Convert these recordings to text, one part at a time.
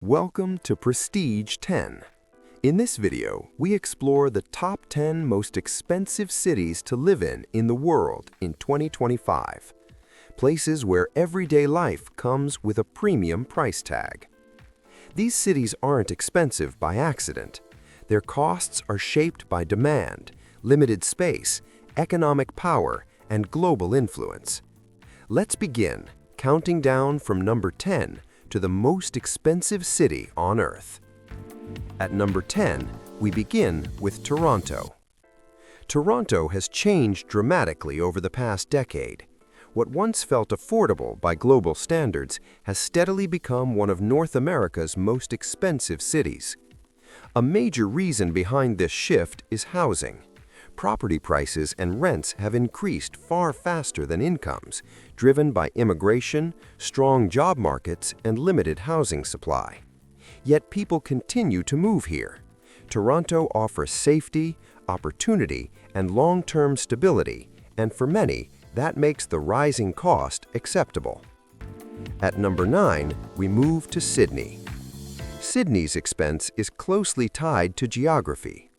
Welcome to Prestige 10. In this video, we explore the top 10 most expensive cities to live in the world in 2025. Places where everyday life comes with a premium price tag. These cities aren't expensive by accident. Their costs are shaped by demand, limited space, economic power, and global influence. Let's begin, counting down from number 10 to the most expensive city on Earth. At number 10, we begin with Toronto. Toronto has changed dramatically over the past decade. What once felt affordable by global standards has steadily become one of North America's most expensive cities. A major reason behind this shift is housing. Property prices and rents have increased far faster than incomes, driven by immigration, strong job markets, and limited housing supply. Yet people continue to move here. Toronto offers safety, opportunity, and long-term stability, and for many, that makes the rising cost acceptable. At number 9, we move to Sydney. Sydney's expense is closely tied to geography.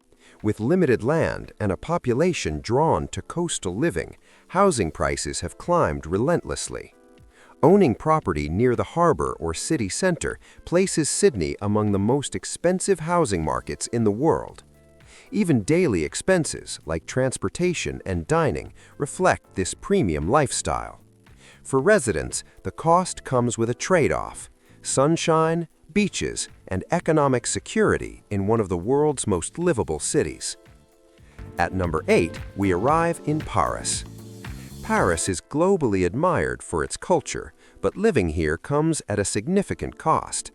With limited land and a population drawn to coastal living, housing prices have climbed relentlessly. Owning property near the harbor or city center places Sydney among the most expensive housing markets in the world. Even daily expenses like transportation and dining reflect this premium lifestyle. For residents, the cost comes with a trade-off: sunshine, beaches, and economic security in one of the world's most livable cities. At number 8, we arrive in Paris. Paris is globally admired for its culture, but living here comes at a significant cost.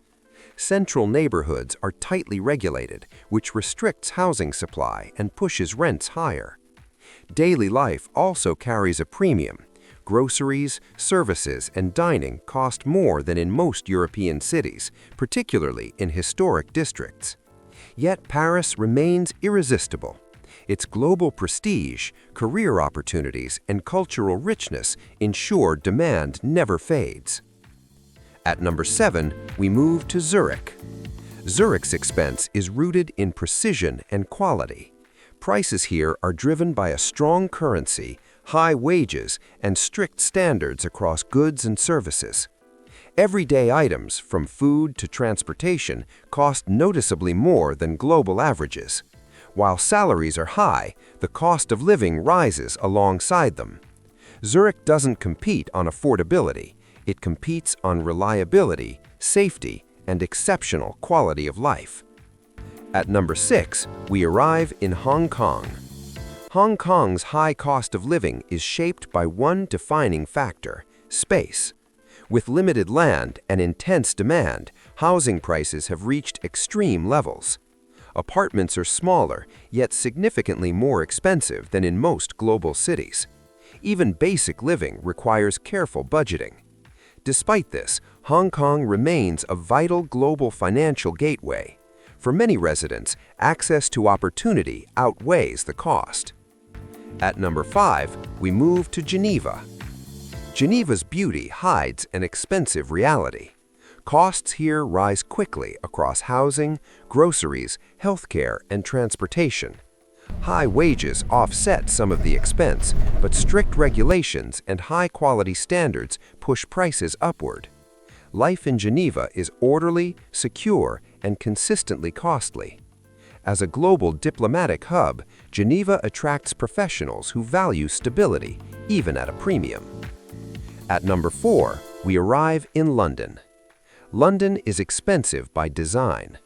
Central neighborhoods are tightly regulated, which restricts housing supply and pushes rents higher. Daily life also carries a premium. Groceries, services, and dining cost more than in most European cities, particularly in historic districts. Yet Paris remains irresistible. Its global prestige, career opportunities, and cultural richness ensure demand never fades. At number 7, we move to Zurich. Zurich's expense is rooted in precision and quality. Prices here are driven by a strong currency, high wages, and strict standards across goods and services. Everyday items, from food to transportation, cost noticeably more than global averages. While salaries are high, the cost of living rises alongside them. Zurich doesn't compete on affordability. It competes on reliability, safety, and exceptional quality of life. At number 6, we arrive in Hong Kong. Hong Kong's high cost of living is shaped by one defining factor: space. With limited land and intense demand, housing prices have reached extreme levels. Apartments are smaller, yet significantly more expensive than in most global cities. Even basic living requires careful budgeting. Despite this, Hong Kong remains a vital global financial gateway. For many residents, access to opportunity outweighs the cost. At number 5, we move to Geneva. Geneva's beauty hides an expensive reality. Costs here rise quickly across housing, groceries, healthcare, and transportation. High wages offset some of the expense, but strict regulations and high-quality standards push prices upward. Life in Geneva is orderly, secure, and consistently costly. As a global diplomatic hub, Geneva attracts professionals who value stability, even at a premium. At number 4, we arrive in London. London is expensive by design.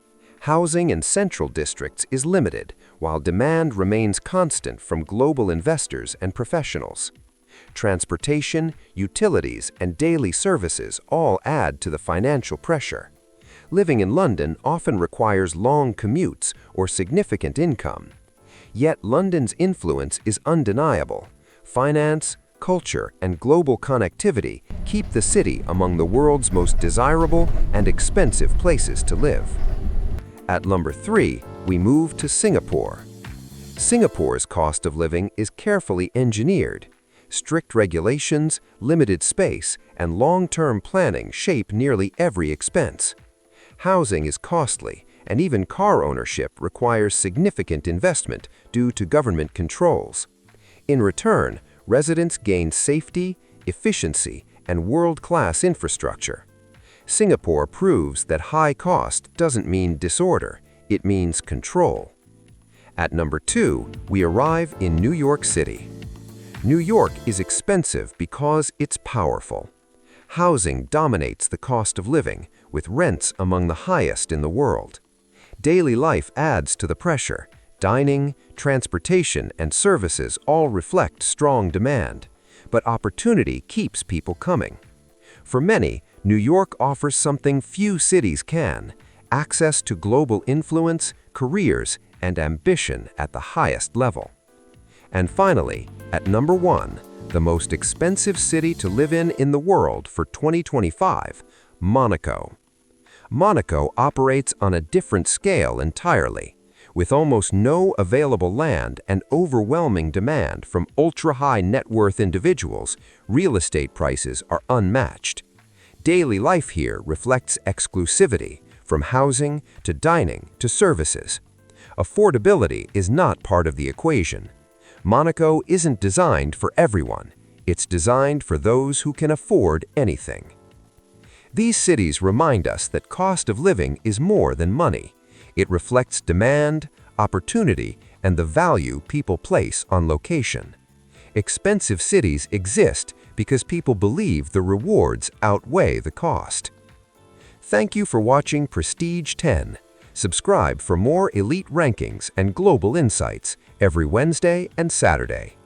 Housing in central districts is limited, while demand remains constant from global investors and professionals. Transportation, utilities, and daily services all add to the financial pressure. Living in London often requires long commutes or significant income. Yet London's influence is undeniable. Finance, culture, and global connectivity keep the city among the world's most desirable and expensive places to live. At number 3, we move to Singapore. Singapore's cost of living is carefully engineered. Strict regulations, limited space, and long-term planning shape nearly every expense. Housing is costly, and even car ownership requires significant investment due to government controls. In return, residents gain safety, efficiency, and world-class infrastructure. Singapore proves that high cost doesn't mean disorder, it means control. At number 2, we arrive in New York City. New York is expensive because it's powerful. Housing dominates the cost of living, with rents among the highest in the world. Daily life adds to the pressure. Dining, transportation, and services all reflect strong demand, but opportunity keeps people coming. For many, New York offers something few cities can: access to global influence, careers, and ambition at the highest level. And finally, at number 1, the most expensive city to live in the world for 2025, Monaco. Monaco operates on a different scale entirely. With almost no available land and overwhelming demand from ultra-high net worth individuals, real estate prices are unmatched. Daily life here reflects exclusivity, from housing to dining to services. Affordability is not part of the equation. Monaco isn't designed for everyone. It's designed for those who can afford anything. These cities remind us that cost of living is more than money. It reflects demand, opportunity, and the value people place on location. Expensive cities exist because people believe the rewards outweigh the cost. Thank you for watching Prestige 10. Subscribe for more elite rankings and global insights every Wednesday and Saturday.